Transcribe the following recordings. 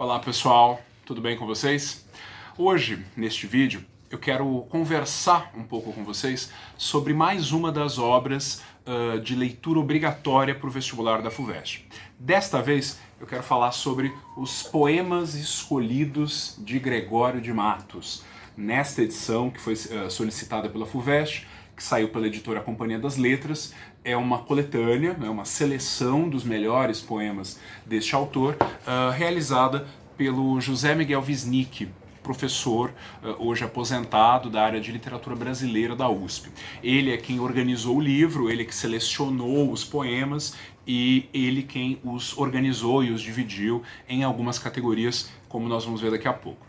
Olá pessoal, tudo bem com vocês? Hoje, neste vídeo, eu quero conversar um pouco com vocês sobre mais uma das obras de leitura obrigatória para o vestibular da FUVEST. Desta vez, eu quero falar sobre os poemas escolhidos de Gregório de Matos. Nesta edição, que foi solicitada pela FUVEST, que saiu pela editora Companhia das Letras, é uma coletânea, é uma seleção dos melhores poemas deste autor, realizada pelo José Miguel Wisnik, professor hoje aposentado da área de literatura brasileira da USP. Ele é quem organizou o livro, ele que selecionou os poemas e ele quem os organizou e os dividiu em algumas categorias, como nós vamos ver daqui a pouco.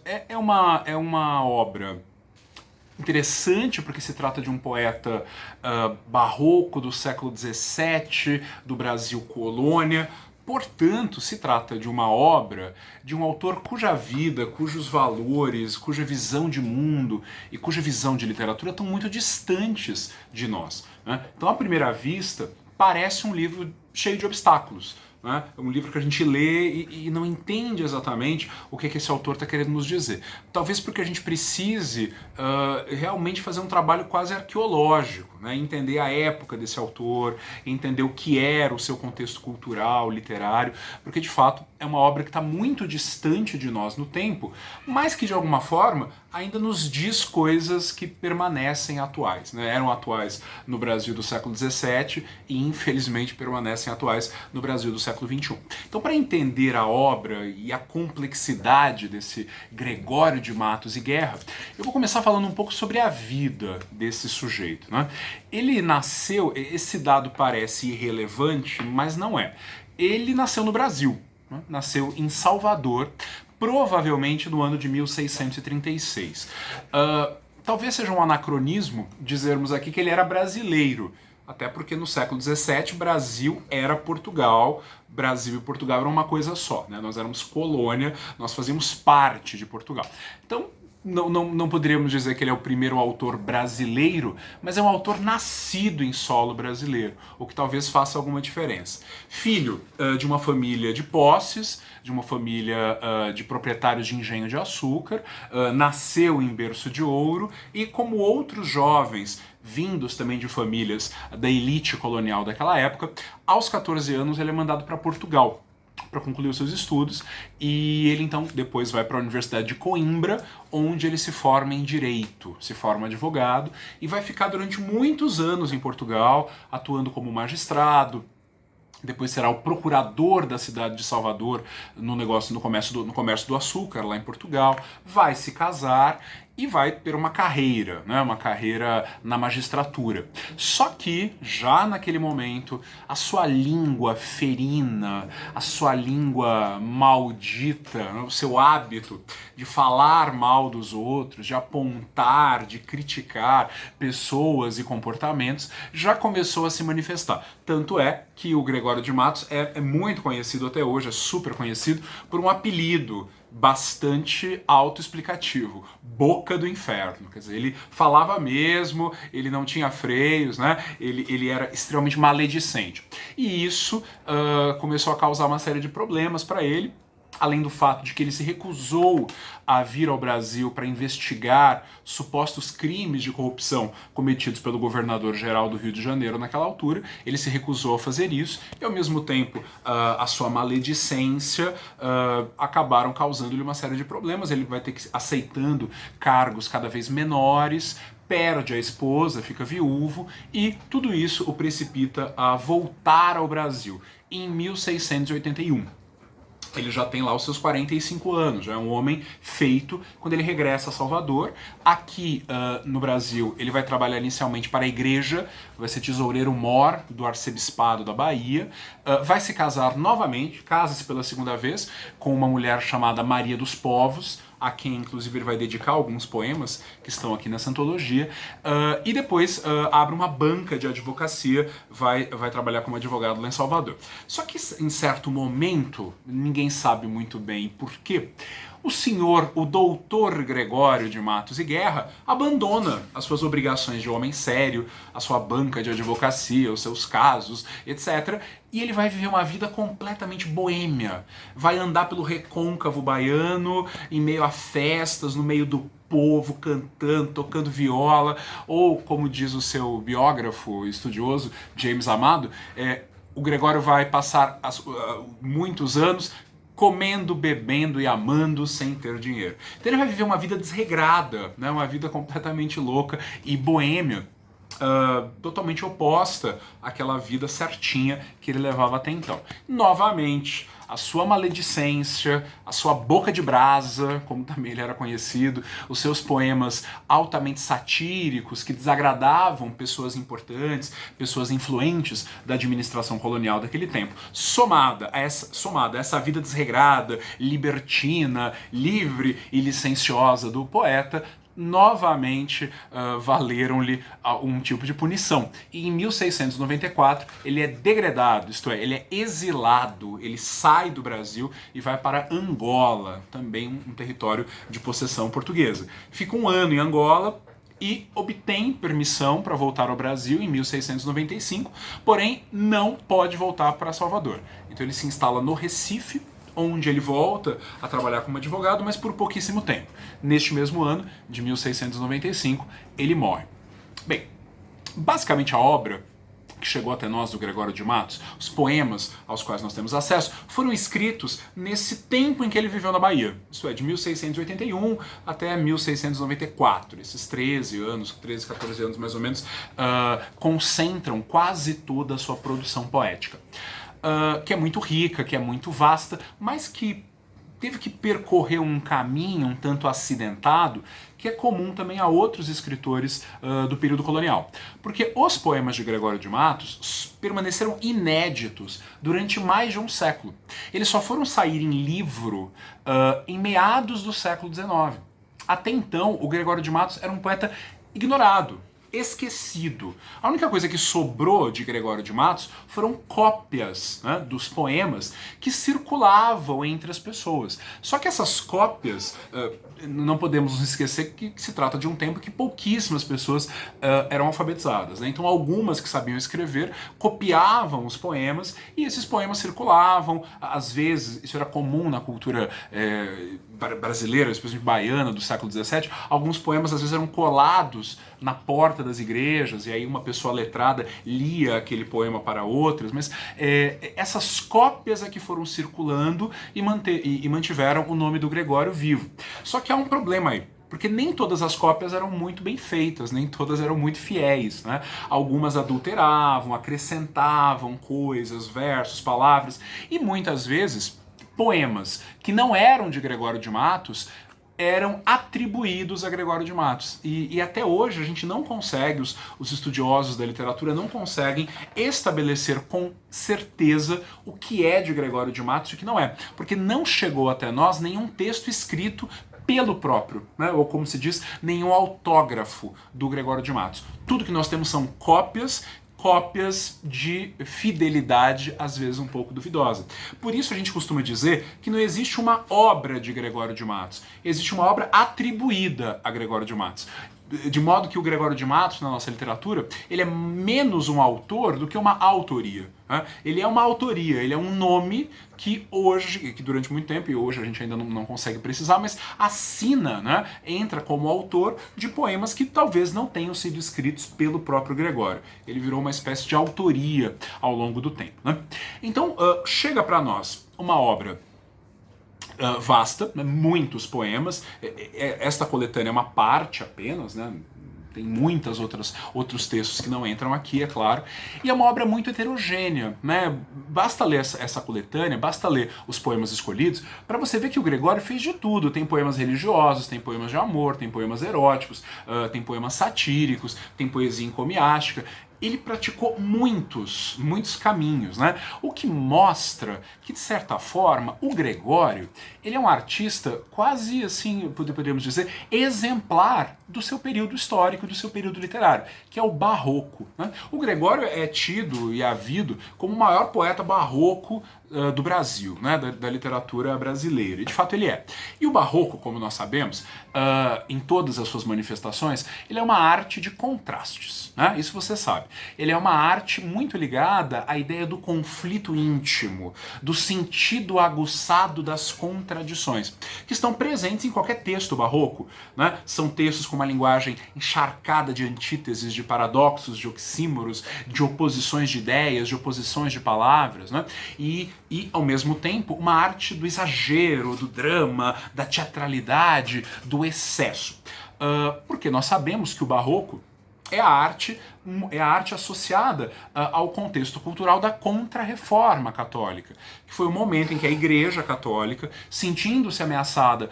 É uma obra interessante porque se trata de um poeta barroco do século XVII, do Brasil colônia. Portanto, se trata de uma obra de um autor cuja vida, cujos valores, cuja visão de mundo e cuja visão de literatura estão muito distantes de nós, né? Então, à primeira vista, parece um livro cheio de obstáculos. É um livro que a gente lê e não entende exatamente o que esse autor está querendo nos dizer. Talvez porque a gente precise realmente fazer um trabalho quase arqueológico, né? Entender a época desse autor, entender o que era o seu contexto cultural, literário, porque de fato é uma obra que está muito distante de nós no tempo, mas que de alguma forma ainda nos diz coisas que permanecem atuais, né? Eram atuais no Brasil do século XVII e infelizmente permanecem atuais no Brasil do século XXI. Então, para entender a obra e a complexidade desse Gregório de Matos e Guerra, eu vou começar falando um pouco sobre a vida desse sujeito, né? Ele nasceu, esse dado parece irrelevante, mas não é. Ele nasceu no Brasil, né? Nasceu em Salvador, provavelmente no ano de 1636. Talvez seja um anacronismo dizermos aqui que ele era brasileiro, até porque no século XVII Brasil era Portugal, Brasil e Portugal eram uma coisa só, né? Nós éramos colônia, nós fazíamos parte de Portugal. Então, não poderíamos dizer que ele é o primeiro autor brasileiro, mas é um autor nascido em solo brasileiro, o que talvez faça alguma diferença. Filho de uma família de posses, de uma família de proprietários de engenho de açúcar, nasceu em berço de ouro e, como outros jovens vindos também de famílias da elite colonial daquela época, aos 14 anos ele é mandado para Portugal para concluir os seus estudos, e ele então depois vai para a Universidade de Coimbra, onde ele se forma em Direito, se forma advogado, e vai ficar durante muitos anos em Portugal, atuando como magistrado. Depois será o procurador da cidade de Salvador no comércio do açúcar, lá em Portugal. Vai se casar e vai ter uma carreira, né? Uma carreira na magistratura. Só que, já naquele momento, a sua língua ferina, a sua língua maldita, né? O seu hábito de falar mal dos outros, de apontar, de criticar pessoas e comportamentos, já começou a se manifestar. Tanto é que o Gregório de Matos é muito conhecido até hoje, é super conhecido, por um apelido bastante autoexplicativo, Boca do Inferno. Quer dizer, ele falava mesmo, ele não tinha freios, né? Ele era extremamente maledicente. E isso começou a causar uma série de problemas para ele, além do fato de que ele se recusou a vir ao Brasil para investigar supostos crimes de corrupção cometidos pelo governador-geral do Rio de Janeiro naquela altura. Ele se recusou a fazer isso e, ao mesmo tempo, a sua maledicência acabaram causando-lhe uma série de problemas. Ele vai ter que ir aceitando cargos cada vez menores, perde a esposa, fica viúvo, e tudo isso o precipita a voltar ao Brasil em 1681. Ele já tem lá os seus 45 anos, já é um homem feito quando ele regressa a Salvador. Aqui no Brasil ele vai trabalhar inicialmente para a igreja, vai ser tesoureiro-mor do arcebispado da Bahia, vai se casar novamente, casa-se pela segunda vez com uma mulher chamada Maria dos Povos, a quem inclusive ele vai dedicar alguns poemas que estão aqui nessa antologia, e depois abre uma banca de advocacia, vai trabalhar como advogado lá em Salvador. Só que em certo momento, ninguém sabe muito bem por quê, o senhor, o doutor Gregório de Matos e Guerra, abandona as suas obrigações de homem sério, a sua banca de advocacia, os seus casos, etc., e ele vai viver uma vida completamente boêmia. Vai andar pelo recôncavo baiano, em meio a festas, no meio do povo, cantando, tocando viola, ou, como diz o seu biógrafo estudioso, James Amado, o Gregório vai passar muitos anos comendo, bebendo e amando sem ter dinheiro. Então ele vai viver uma vida desregrada, né? Uma vida completamente louca e boêmia, totalmente oposta àquela vida certinha que ele levava até então. Novamente, a sua maledicência, a sua boca de brasa, como também ele era conhecido, os seus poemas altamente satíricos que desagradavam pessoas importantes, pessoas influentes da administração colonial daquele tempo, somada a essa vida desregrada, libertina, livre e licenciosa do poeta, novamente valeram-lhe um tipo de punição. E em 1694 ele é degradado, isto é, ele é exilado, ele sai do Brasil e vai para Angola, também um território de possessão portuguesa. Fica um ano em Angola e obtém permissão para voltar ao Brasil em 1695, porém não pode voltar para Salvador. Então ele se instala no Recife, onde ele volta a trabalhar como advogado, mas por pouquíssimo tempo. Neste mesmo ano, de 1695, ele morre. Bem, basicamente a obra que chegou até nós do Gregório de Matos, os poemas aos quais nós temos acesso, foram escritos nesse tempo em que ele viveu na Bahia. Isso é, de 1681 até 1694. Esses 13 anos, 13, 14 anos mais ou menos, concentram quase toda a sua produção poética. Que é muito rica, que é muito vasta, mas que teve que percorrer um caminho um tanto acidentado, que é comum também a outros escritores do período colonial. Porque os poemas de Gregório de Matos permaneceram inéditos durante mais de um século. Eles só foram sair em livro em meados do século XIX. Até então, o Gregório de Matos era um poeta ignorado, esquecido. A única coisa que sobrou de Gregório de Matos foram cópias, né, dos poemas que circulavam entre as pessoas. Só que essas cópias, não podemos nos esquecer que se trata de um tempo que pouquíssimas pessoas eram alfabetizadas, né? Então algumas que sabiam escrever copiavam os poemas e esses poemas circulavam. Às vezes, isso era comum na cultura brasileira, especialmente baiana do século XVII, alguns poemas às vezes eram colados na porta das igrejas, e aí uma pessoa letrada lia aquele poema para outras, mas essas cópias é que foram circulando e mantiveram o nome do Gregório vivo. Só que há um problema aí, porque nem todas as cópias eram muito bem feitas, nem todas eram muito fiéis, né? Algumas adulteravam, acrescentavam coisas, versos, palavras, e muitas vezes poemas que não eram de Gregório de Matos eram atribuídos a Gregório de Matos. E até hoje a gente não consegue, os estudiosos da literatura não conseguem estabelecer com certeza o que é de Gregório de Matos e o que não é. Porque não chegou até nós nenhum texto escrito pelo próprio, né? Ou como se diz, nenhum autógrafo do Gregório de Matos. Tudo que nós temos são cópias de fidelidade, às vezes um pouco duvidosa. Por isso a gente costuma dizer que não existe uma obra de Gregório de Matos, existe uma obra atribuída a Gregório de Matos. De modo que o Gregório de Matos, na nossa literatura, ele é menos um autor do que uma autoria. Né? Ele é uma autoria, ele é um nome que hoje, que durante muito tempo, e hoje a gente ainda não consegue precisar, mas assina, né? Entra como autor de poemas que talvez não tenham sido escritos pelo próprio Gregório. Ele virou uma espécie de autoria ao longo do tempo. Né? Então, chega para nós uma obra vasta, né? Muitos poemas. Esta coletânea é uma parte apenas, né? Tem muitos outros textos que não entram aqui, é claro. E é uma obra muito heterogênea, né? Basta ler essa coletânea, basta ler os poemas escolhidos, para você ver que o Gregório fez de tudo. Tem poemas religiosos, tem poemas de amor, tem poemas eróticos, tem poemas satíricos, tem poesia encomiástica. Ele praticou muitos caminhos, né? O que mostra que, de certa forma, o Gregório, ele é um artista quase, assim, poderíamos dizer, exemplar do seu período histórico, do seu período literário, que é o barroco, né? O Gregório é tido e havido como o maior poeta barroco do Brasil, né, da literatura brasileira, e de fato ele é. E o barroco, como nós sabemos, em todas as suas manifestações, ele é uma arte de contrastes, né? Isso você sabe. Ele é uma arte muito ligada à ideia do conflito íntimo, do sentido aguçado das contradições, que estão presentes em qualquer texto barroco, né? São textos com uma linguagem encharcada de antíteses, de paradoxos, de oxímoros, de oposições de ideias, de oposições de palavras, né? E ao mesmo tempo, uma arte do exagero, do drama, da teatralidade, do excesso. Porque nós sabemos que o barroco é a arte associada ao contexto cultural da Contra-Reforma Católica, que foi o momento em que a Igreja Católica, sentindo-se ameaçada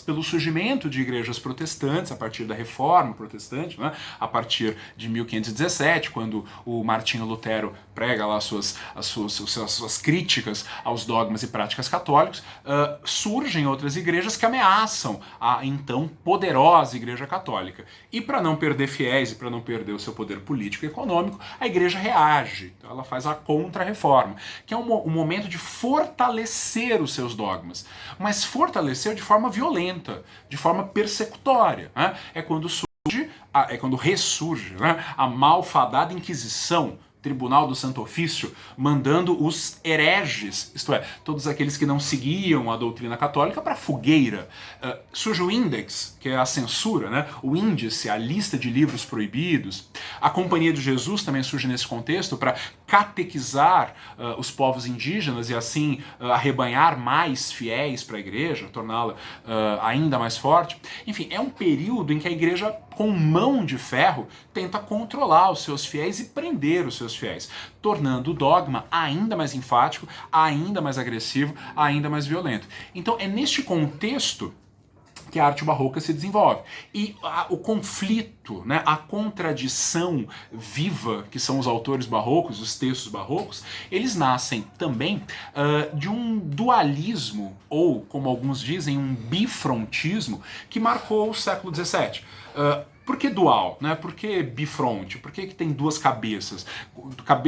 pelo surgimento de igrejas protestantes a partir da Reforma Protestante, né, a partir de 1517, quando o Martinho Lutero prega lá as suas críticas aos dogmas e práticas católicos, surgem outras igrejas que ameaçam a então poderosa Igreja Católica. E para não perder fiéis e para não perder o seu poder político e econômico, a Igreja reage. Então ela faz a Contra-Reforma, que é um momento de fortalecer os seus dogmas, mas fortalecer de forma violenta, de forma persecutória, né? É quando ressurge, né, a malfadada Inquisição, Tribunal do Santo Ofício, mandando os hereges, isto é, todos aqueles que não seguiam a doutrina católica, para a fogueira. Surge o Index, que é a censura, né? O índice, a lista de livros proibidos. A Companhia de Jesus também surge nesse contexto para catequizar os povos indígenas e assim arrebanhar mais fiéis para a igreja, torná-la ainda mais forte. Enfim, é um período em que a igreja, com mão de ferro, tenta controlar os seus fiéis e prender os seus fiéis, tornando o dogma ainda mais enfático, ainda mais agressivo, ainda mais violento. Então é neste contexto que a arte barroca se desenvolve. E o conflito, né, a contradição viva que são os autores barrocos, os textos barrocos, eles nascem também de um dualismo, ou, como alguns dizem, um bifrontismo, que marcou o século XVII. Por que dual? Né? Por que bifronte? Por que tem duas cabeças?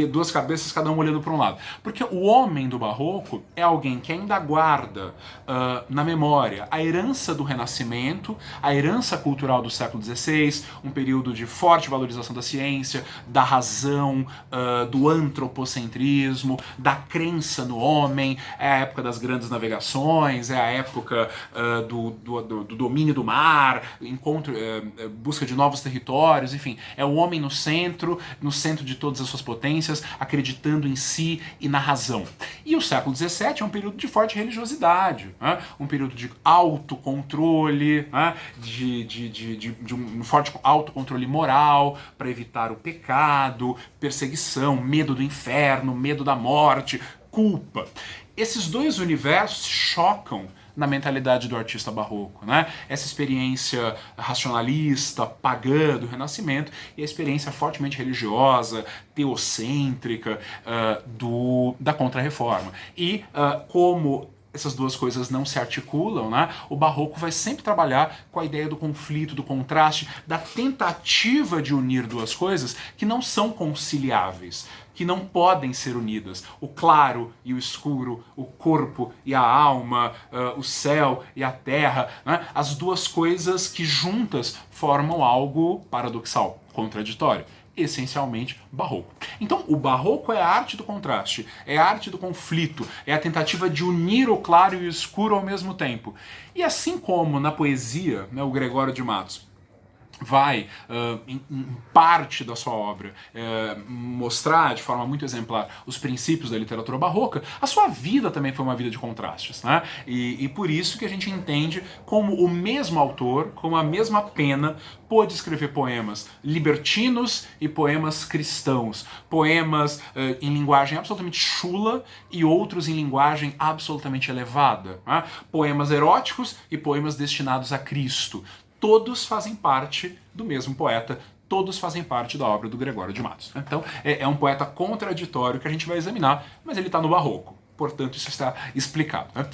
Duas cabeças, cada um olhando para um lado. Porque o homem do barroco é alguém que ainda guarda na memória a herança do Renascimento, a herança cultural do século XVI, um período de forte valorização da ciência, da razão, do antropocentrismo, da crença no homem. É a época das grandes navegações, é a época do domínio do mar, busca de novos territórios, enfim, é o homem no centro de todas as suas potências, acreditando em si e na razão. E o século XVII é um período de forte religiosidade, né? Um período de autocontrole, né? de um forte autocontrole moral para evitar o pecado, perseguição, medo do inferno, medo da morte, culpa. Esses dois universos chocam na mentalidade do artista barroco, né? Essa experiência racionalista, pagã do Renascimento e a experiência fortemente religiosa, teocêntrica da Contra-Reforma. E como essas duas coisas não se articulam, né? O barroco vai sempre trabalhar com a ideia do conflito, do contraste, da tentativa de unir duas coisas que não são conciliáveis, que não podem ser unidas. O claro e o escuro, o corpo e a alma, o céu e a terra, né? As duas coisas que juntas formam algo paradoxal, contraditório. Essencialmente barroco. Então, o barroco é a arte do contraste, é a arte do conflito, é a tentativa de unir o claro e o escuro ao mesmo tempo. E assim como na poesia, né, o Gregório de Matos vai, em parte da sua obra, mostrar de forma muito exemplar os princípios da literatura barroca, a sua vida também foi uma vida de contrastes, né? E por isso que a gente entende como o mesmo autor, como a mesma pena, pôde escrever poemas libertinos e poemas cristãos, poemas em linguagem absolutamente chula e outros em linguagem absolutamente elevada, né? Poemas eróticos e poemas destinados a Cristo. Todos fazem parte do mesmo poeta, todos fazem parte da obra do Gregório de Matos. Então, é um poeta contraditório que a gente vai examinar, mas ele está no barroco. Portanto, isso está explicado. Né?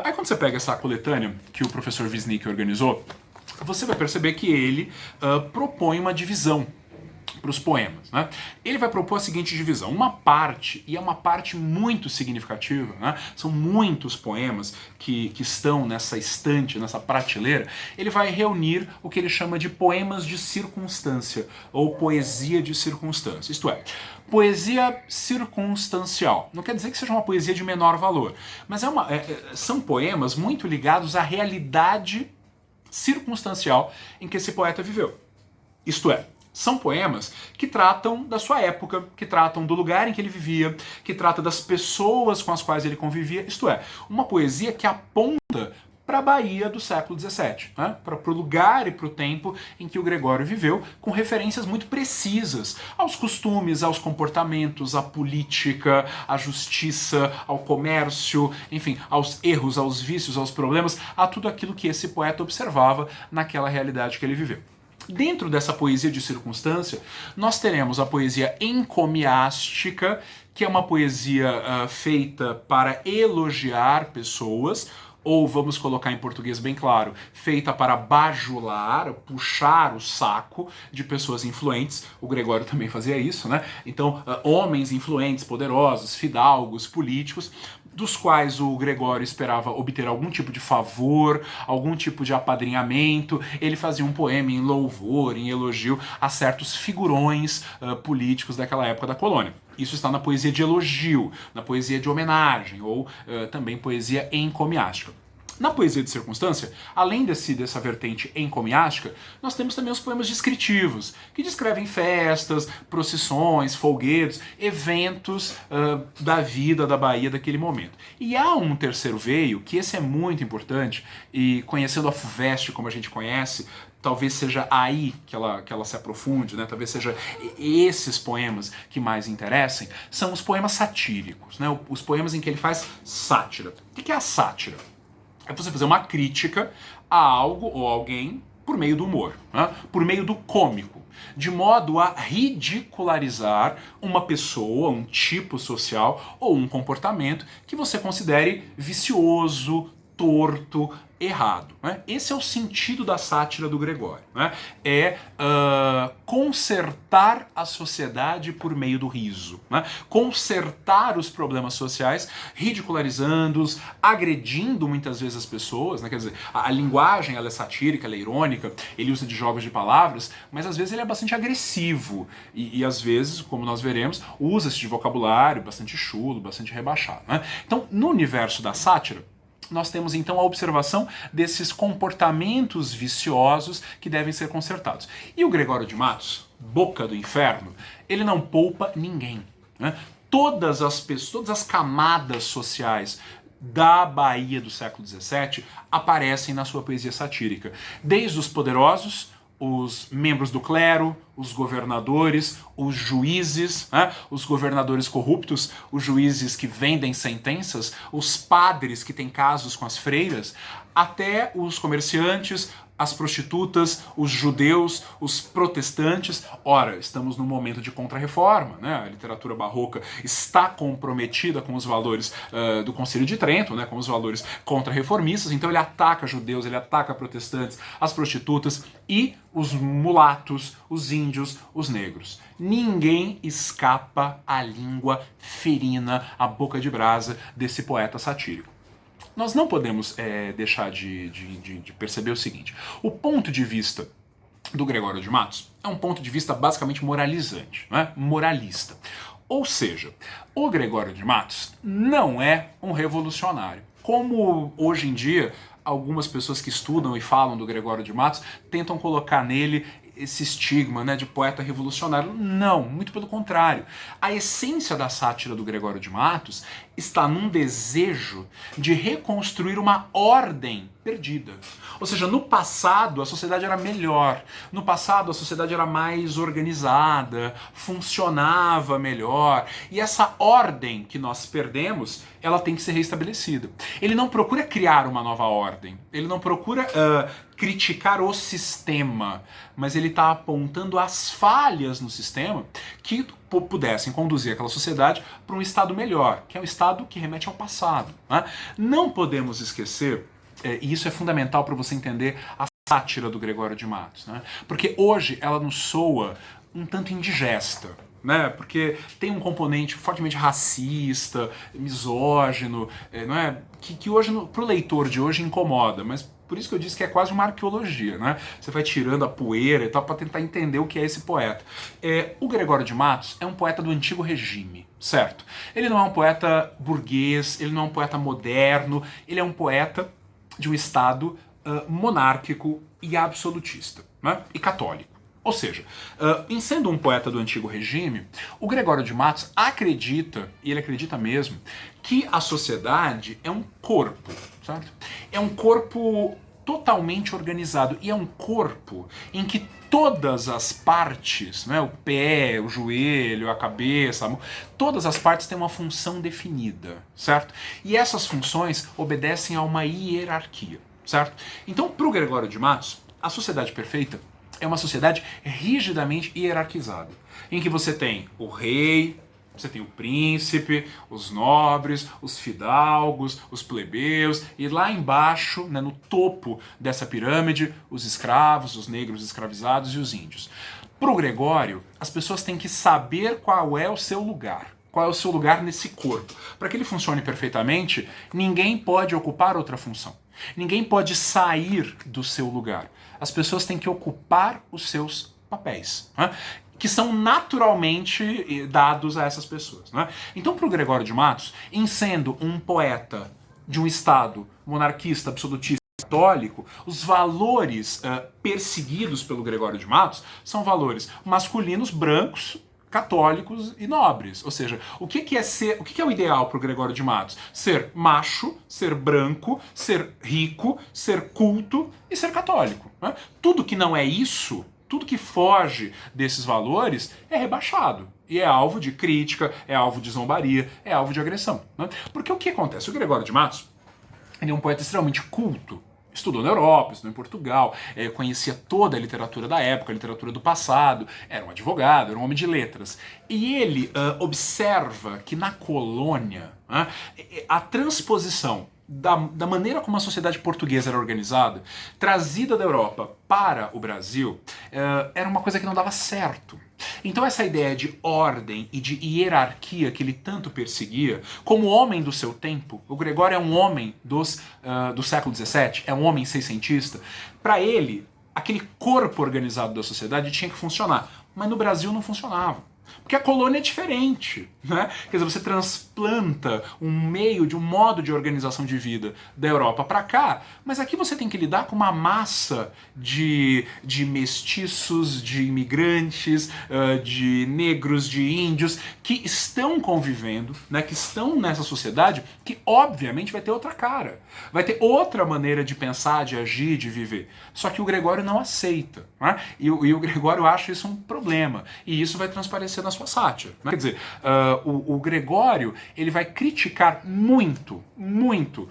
Aí quando você pega essa coletânea que o professor Wisnik organizou, você vai perceber que ele propõe uma divisão para os poemas, né? Ele vai propor a seguinte divisão: uma parte, e é uma parte muito significativa, né? São muitos poemas que estão nessa estante, nessa prateleira. Ele vai reunir o que ele chama de poemas de circunstância, ou poesia de circunstância, isto é, poesia circunstancial. Não quer dizer que seja uma poesia de menor valor, mas são poemas muito ligados à realidade circunstancial em que esse poeta viveu. Isto é, são poemas que tratam da sua época, que tratam do lugar em que ele vivia, que trata das pessoas com as quais ele convivia, isto é, uma poesia que aponta para a Bahia do século XVII, né? Para o lugar e para o tempo em que o Gregório viveu, com referências muito precisas aos costumes, aos comportamentos, à política, à justiça, ao comércio, enfim, aos erros, aos vícios, aos problemas, a tudo aquilo que esse poeta observava naquela realidade que ele viveu. Dentro dessa poesia de circunstância, nós teremos a poesia encomiástica, que é uma poesia feita para elogiar pessoas, ou vamos colocar em português bem claro, feita para bajular, puxar o saco de pessoas influentes. O Gregório também fazia isso, né? Então, homens influentes, poderosos, fidalgos, políticos, dos quais o Gregório esperava obter algum tipo de favor, algum tipo de apadrinhamento. Ele fazia um poema em louvor, em elogio a certos figurões políticos daquela época da colônia. Isso está na poesia de elogio, na poesia de homenagem, ou também poesia encomiástica. Na poesia de circunstância, além dessa vertente encomiástica, nós temos também os poemas descritivos, que descrevem festas, procissões, folguedos, eventos da vida da Bahia daquele momento. E há um terceiro veio, que esse é muito importante, e conhecendo a FUVEST como a gente conhece, talvez seja aí que ela se aprofunde, né? Talvez seja esses poemas que mais interessem, são os poemas satíricos, né? Os poemas em que ele faz sátira. O que é a sátira? É você fazer uma crítica a algo ou alguém por meio do humor, né? Por meio do cômico, de modo a ridicularizar uma pessoa, um tipo social ou um comportamento que você considere vicioso, torto, errado. Né? Esse é o sentido da sátira do Gregório. Né? É consertar a sociedade por meio do riso. Né? Consertar os problemas sociais, ridicularizando-os, agredindo muitas vezes as pessoas. Né? Quer dizer, a linguagem ela é satírica, ela é irônica, ele usa de jogos de palavras, mas às vezes ele é bastante agressivo. E às vezes, como nós veremos, usa-se de vocabulário bastante chulo, bastante rebaixado. Né? Então, no universo da sátira, nós temos então a observação desses comportamentos viciosos que devem ser consertados. E o Gregório de Matos, boca do inferno, ele não poupa ninguém. Né? Todas as pessoas, todas as camadas sociais da Bahia do século XVII aparecem na sua poesia satírica. Desde os poderosos, os membros do clero, os governadores, os juízes, né? Os governadores corruptos, os juízes que vendem sentenças, os padres que têm casos com as freiras, até os comerciantes, as prostitutas, os judeus, os protestantes. Ora, estamos num momento de contra-reforma, né? A literatura barroca está comprometida com os valores do Concílio de Trento, né? Com os valores contra-reformistas, então ele ataca judeus, ele ataca protestantes, as prostitutas e os mulatos, os índios, os negros. Ninguém escapa à língua ferina, à boca de brasa desse poeta satírico. Nós não podemos deixar de perceber o seguinte: o ponto de vista do Gregório de Matos é um ponto de vista basicamente moralizante, né? Moralista. Ou seja, o Gregório de Matos não é um revolucionário. Como hoje em dia algumas pessoas que estudam e falam do Gregório de Matos tentam colocar nele esse estigma, né, de poeta revolucionário. Não, muito pelo contrário. A essência da sátira do Gregório de Matos está num desejo de reconstruir uma ordem perdida. Ou seja, no passado a sociedade era melhor, no passado a sociedade era mais organizada, funcionava melhor, e essa ordem que nós perdemos, ela tem que ser restabelecida. Ele não procura criar uma nova ordem, ele não procura criticar o sistema, mas ele está apontando as falhas no sistema que pudessem conduzir aquela sociedade para um estado melhor, que é um estado que remete ao passado. Né? Não podemos esquecer, e isso é fundamental para você entender a sátira do Gregório de Matos, né? Porque hoje ela nos soa um tanto indigesta, né? Porque tem um componente fortemente racista, misógino, não é? Que hoje, pro leitor de hoje, incomoda, mas por isso que eu disse que é quase uma arqueologia, né? Você vai tirando a poeira e tal para tentar entender o que é esse poeta. O Gregório de Matos é um poeta do antigo regime, certo? Ele não é um poeta burguês, ele não é um poeta moderno, ele é um poeta de um estado monárquico e absolutista, né? E católico. Ou seja, em sendo um poeta do antigo regime, o Gregório de Matos acredita, e ele acredita mesmo, que a sociedade é um corpo, certo? É um corpo totalmente organizado, e é um corpo em que todas as partes, né, o pé, o joelho, a cabeça, a mão, todas as partes têm uma função definida, certo? E essas funções obedecem a uma hierarquia, certo? Então, para o Gregório de Matos, a sociedade perfeita é uma sociedade rigidamente hierarquizada, em que você tem o rei, você tem o príncipe, os nobres, os fidalgos, os plebeus, e lá embaixo, né, no topo dessa pirâmide, os escravos, os negros escravizados e os índios. Para o Gregório, as pessoas têm que saber qual é o seu lugar. Qual é o seu lugar nesse corpo. Para que ele funcione perfeitamente, ninguém pode ocupar outra função. Ninguém pode sair do seu lugar. As pessoas têm que ocupar os seus papéis, né? Que são naturalmente dados a essas pessoas, né? Então, para o Gregório de Matos, em sendo um poeta de um estado monarquista, absolutista, católico, os valores perseguidos pelo Gregório de Matos são valores masculinos, brancos, católicos e nobres. Ou seja, o que é o ideal para o Gregório de Matos? Ser macho, ser branco, ser rico, ser culto e ser católico, né? Tudo que não é isso, tudo que foge desses valores é rebaixado. E é alvo de crítica, é alvo de zombaria, é alvo de agressão, né? Porque o que acontece? O Gregório de Matos, ele é um poeta extremamente culto. Estudou na Europa, estudou em Portugal, conhecia toda a literatura da época, a literatura do passado, era um advogado, era um homem de letras. E ele observa que na colônia, a transposição da maneira como a sociedade portuguesa era organizada, trazida da Europa para o Brasil, era uma coisa que não dava certo. Então essa ideia de ordem e de hierarquia que ele tanto perseguia, como homem do seu tempo, o Gregório é um homem do século XVII, é um homem seiscentista, para ele, aquele corpo organizado da sociedade tinha que funcionar, mas no Brasil não funcionava. Porque a colônia é diferente, né? Quer dizer, você transplanta um modo de organização de vida da Europa para cá, mas aqui você tem que lidar com uma massa de mestiços, de imigrantes, de negros, de índios, que estão convivendo, né? Que estão nessa sociedade, que obviamente vai ter outra cara, vai ter outra maneira de pensar, de agir, de viver. Só que o Gregório não aceita, né? E o Gregório acha isso um problema, e isso vai transparecer na sua sátira, né? Quer dizer, o Gregório, ele vai criticar muito, muito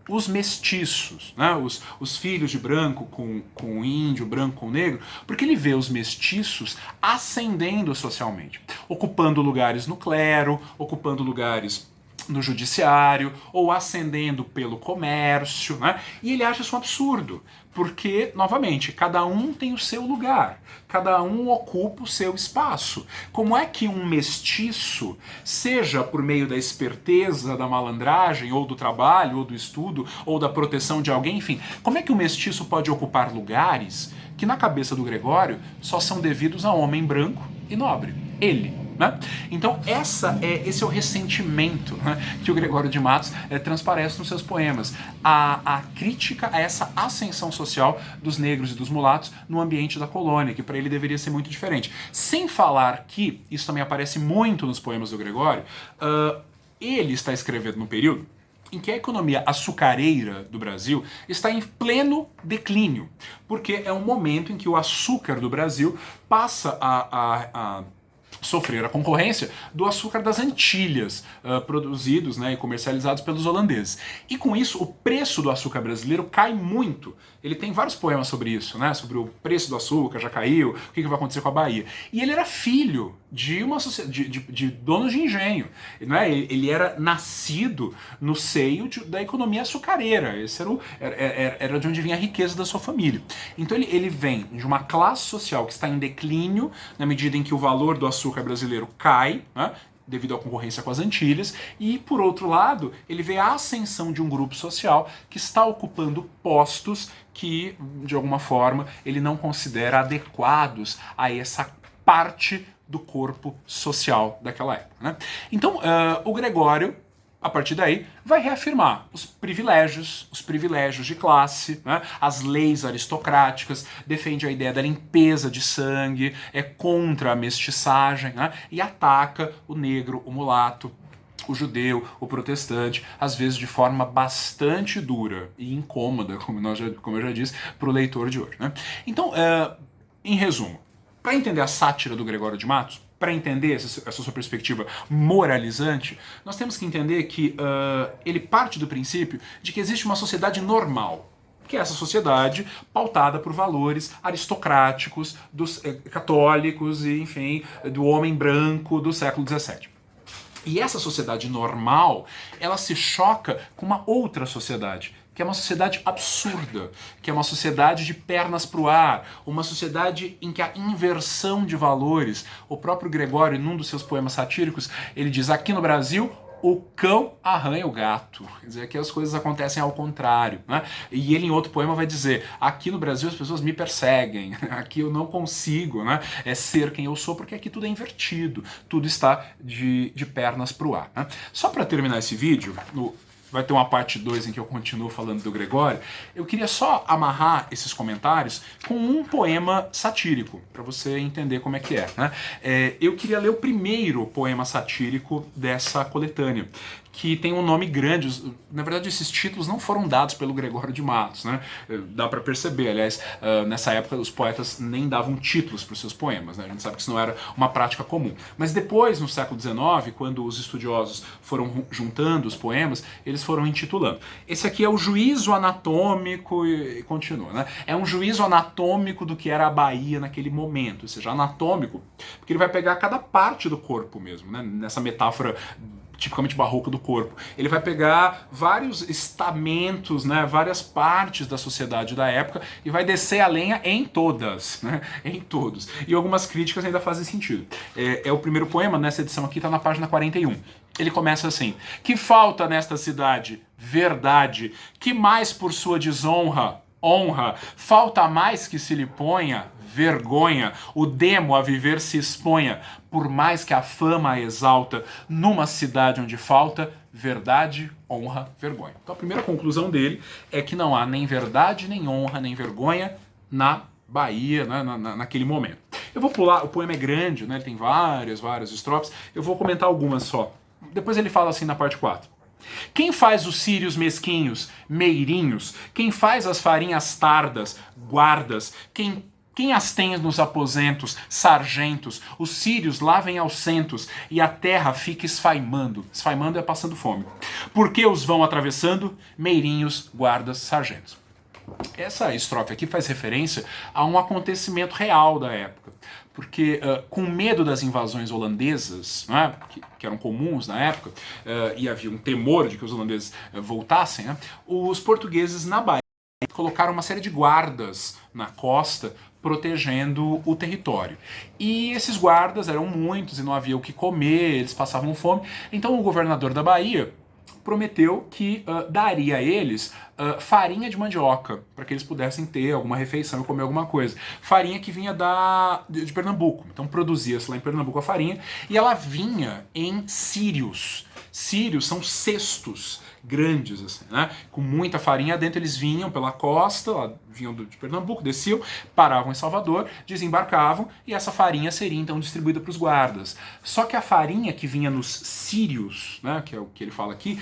os mestiços, né? Os filhos de branco com índio, branco com negro, porque ele vê os mestiços ascendendo socialmente, ocupando lugares no clero, ocupando lugares no judiciário, ou ascendendo pelo comércio, né? E ele acha isso um absurdo, porque, novamente, cada um tem o seu lugar, cada um ocupa o seu espaço. Como é que um mestiço, seja por meio da esperteza, da malandragem, ou do trabalho, ou do estudo, ou da proteção de alguém, enfim, como é que o mestiço pode ocupar lugares que, na cabeça do Gregório, só são devidos a homem branco e nobre? Ele. Né? Então esse é o ressentimento, né, que o Gregório de Matos transparece nos seus poemas. A crítica a essa ascensão social dos negros e dos mulatos no ambiente da colônia, que para ele deveria ser muito diferente. Sem falar que, isso também aparece muito nos poemas do Gregório, ele está escrevendo no período em que a economia açucareira do Brasil está em pleno declínio, porque é um momento em que o açúcar do Brasil passa a sofrer a concorrência do açúcar das Antilhas, produzidos, né, e comercializados pelos holandeses. E com isso, o preço do açúcar brasileiro cai muito. Ele tem vários poemas sobre isso, né, sobre o preço do açúcar, já caiu, o que vai acontecer com a Bahia. E ele era filho de uma de donos de engenho. Né? Ele era nascido no seio da economia açucareira. Esse era de onde vinha a riqueza da sua família. Então ele vem de uma classe social que está em declínio, na medida em que o valor do açúcar brasileiro cai, né, devido à concorrência com as Antilhas, e, por outro lado, ele vê a ascensão de um grupo social que está ocupando postos que, de alguma forma, ele não considera adequados a essa parte do corpo social daquela época. Né? Então, o Gregório, a partir daí, vai reafirmar os privilégios de classe, né? As leis aristocráticas, defende a ideia da limpeza de sangue, é contra a mestiçagem, né? E ataca o negro, o mulato, o judeu, o protestante, às vezes de forma bastante dura e incômoda, como eu já disse, para o leitor de hoje. Né? Então, em resumo, para entender a sátira do Gregório de Matos, para entender essa sua perspectiva moralizante, nós temos que entender que ele parte do princípio de que existe uma sociedade normal, que é essa sociedade pautada por valores aristocráticos, dos católicos e, enfim, do homem branco do século XVII. E essa sociedade normal, ela se choca com uma outra sociedade, que é uma sociedade absurda, que é uma sociedade de pernas para o ar, uma sociedade em que a inversão de valores, o próprio Gregório, num dos seus poemas satíricos, ele diz: aqui no Brasil, o cão arranha o gato. Quer dizer, aqui as coisas acontecem ao contrário. Né? E ele, em outro poema, vai dizer: aqui no Brasil as pessoas me perseguem, aqui eu não consigo, né, ser quem eu sou, porque aqui tudo é invertido, tudo está de pernas para o ar. Né? Só para terminar esse vídeo, vai ter uma parte 2 em que eu continuo falando do Gregório. Eu queria só amarrar esses comentários com um poema satírico, para você entender como é que é. Né? Eu queria ler o primeiro poema satírico dessa coletânea, que tem um nome grande. Na verdade, esses títulos não foram dados pelo Gregório de Matos, né? Dá para perceber. Aliás, nessa época os poetas nem davam títulos para os seus poemas, né? A gente sabe que isso não era uma prática comum. Mas depois, no século XIX, quando os estudiosos foram juntando os poemas, eles foram intitulando. Esse aqui é o juízo anatômico, e continua, né? É um juízo anatômico do que era a Bahia naquele momento, ou seja, anatômico, porque ele vai pegar cada parte do corpo mesmo, né? Nessa metáfora tipicamente barroco do corpo. Ele vai pegar vários estamentos, né, várias partes da sociedade da época e vai descer a lenha em todas, né, em todos. E algumas críticas ainda fazem sentido. É o primeiro poema, nessa edição aqui, está na página 41. Ele começa assim: que falta nesta cidade? Verdade. Que mais por sua desonra? Honra. Falta mais que se lhe ponha? Vergonha. O demo a viver se exponha, por mais que a fama a exalta, numa cidade onde falta verdade, honra, vergonha. Então a primeira conclusão dele é que não há nem verdade, nem honra, nem vergonha na Bahia, né, naquele momento. Eu vou pular, o poema é grande, né, tem várias estrofes, eu vou comentar algumas só. Depois ele fala assim na parte 4. Quem faz os círios mesquinhos, meirinhos? Quem faz as farinhas tardas, guardas? Quem as tem nos aposentos, sargentos? Os círios lavem aos centos e a terra fica esfaimando. Esfaimando é passando fome. Por que os vão atravessando? Meirinhos, guardas, sargentos. Essa estrofe aqui faz referência a um acontecimento real da época. Porque, com medo das invasões holandesas, né, que eram comuns na época, e havia um temor de que os holandeses voltassem, né, os portugueses na Bahia colocaram uma série de guardas na costa protegendo o território. E esses guardas eram muitos e não havia o que comer, eles passavam fome. Então o governador da Bahia prometeu que daria a eles farinha de mandioca, para que eles pudessem ter alguma refeição e comer alguma coisa. Farinha que vinha de Pernambuco. Então produzia-se lá em Pernambuco a farinha, e ela vinha em círios. Círios são cestos grandes, assim, né? Com muita farinha dentro. Eles vinham pela costa, lá, vinham de Pernambuco, desciam, paravam em Salvador, desembarcavam, e essa farinha seria então distribuída para os guardas. Só que a farinha que vinha nos círios, né, que é o que ele fala aqui,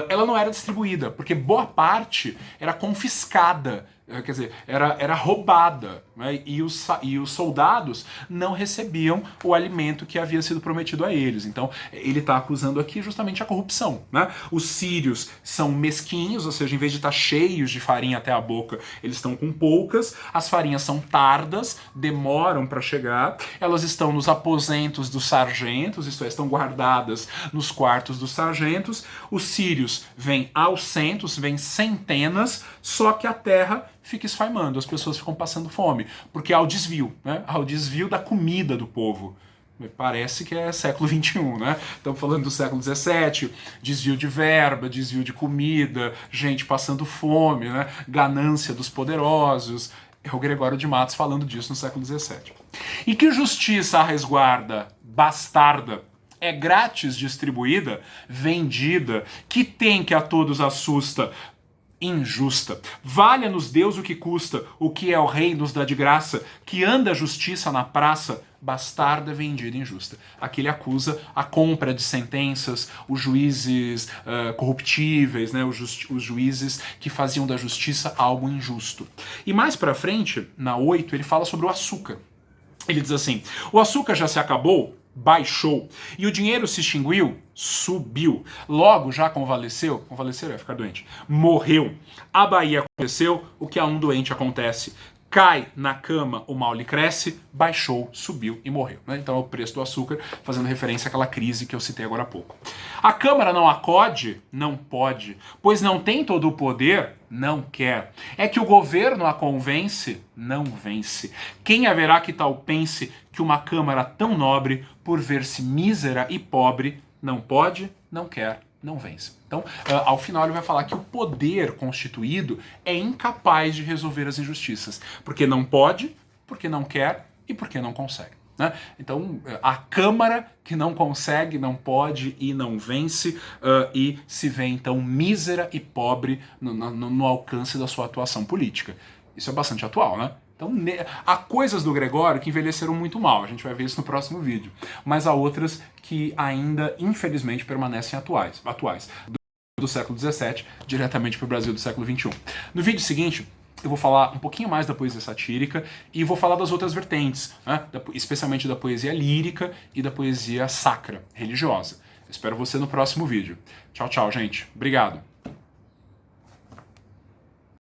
ela não era distribuída, porque boa parte era confiscada quer dizer, era roubada, né? E os soldados não recebiam o alimento que havia sido prometido a eles. Então, ele está acusando aqui justamente a corrupção, né? Os sírios são mesquinhos, ou seja, em vez de estar cheios de farinha até a boca, eles estão com poucas, as farinhas são tardas, demoram para chegar, elas estão nos aposentos dos sargentos, isto é, estão guardadas nos quartos dos sargentos. Os sírios vêm aos centos, vêm centenas, só que a terra fica esfaimando, as pessoas ficam passando fome, porque há o desvio, né? Há o desvio da comida do povo. Parece que é século XXI, né? Estamos falando do século XVII, desvio de verba, desvio de comida, gente passando fome, né? Ganância dos poderosos. É o Gregório de Matos falando disso no século XVII. E que justiça a resguarda, bastarda, é grátis distribuída, vendida, que tem que a todos assusta, injusta. Valha-nos Deus o que é o rei nos dá de graça, que anda a justiça na praça, bastarda vendida injusta. Aqui ele acusa a compra de sentenças, os juízes corruptíveis, né, os juízes que faziam da justiça algo injusto. E mais pra frente, na 8, ele fala sobre o açúcar. Ele diz assim: o açúcar já se acabou, baixou, e o dinheiro se extinguiu, subiu. Logo já convalesceu é ficar doente, morreu. A Bahia aconteceu o que a um doente acontece. Cai na cama, o mal lhe cresce, baixou, subiu e morreu. Né? Então é o preço do açúcar, fazendo referência àquela crise que eu citei agora há pouco. A Câmara não acode? Não pode. Pois não tem todo o poder? Não quer. É que o governo a convence? Não vence. Quem haverá que tal pense que uma Câmara tão nobre, por ver-se mísera e pobre, não pode, não quer, não vence. Então, ao final ele vai falar que o poder constituído é incapaz de resolver as injustiças, porque não pode, porque não quer e porque não consegue. Né? Então, a Câmara que não consegue, não pode e não vence, e se vê então mísera e pobre no alcance da sua atuação política. Isso é bastante atual, né? Então, há coisas do Gregório que envelheceram muito mal, a gente vai ver isso no próximo vídeo, mas há outras que ainda, infelizmente, permanecem atuais do século XVII, diretamente para o Brasil do século XXI. No vídeo seguinte, eu vou falar um pouquinho mais da poesia satírica e vou falar das outras vertentes, né? Especialmente da poesia lírica e da poesia sacra, religiosa. Eu espero você no próximo vídeo. Tchau, tchau, gente. Obrigado.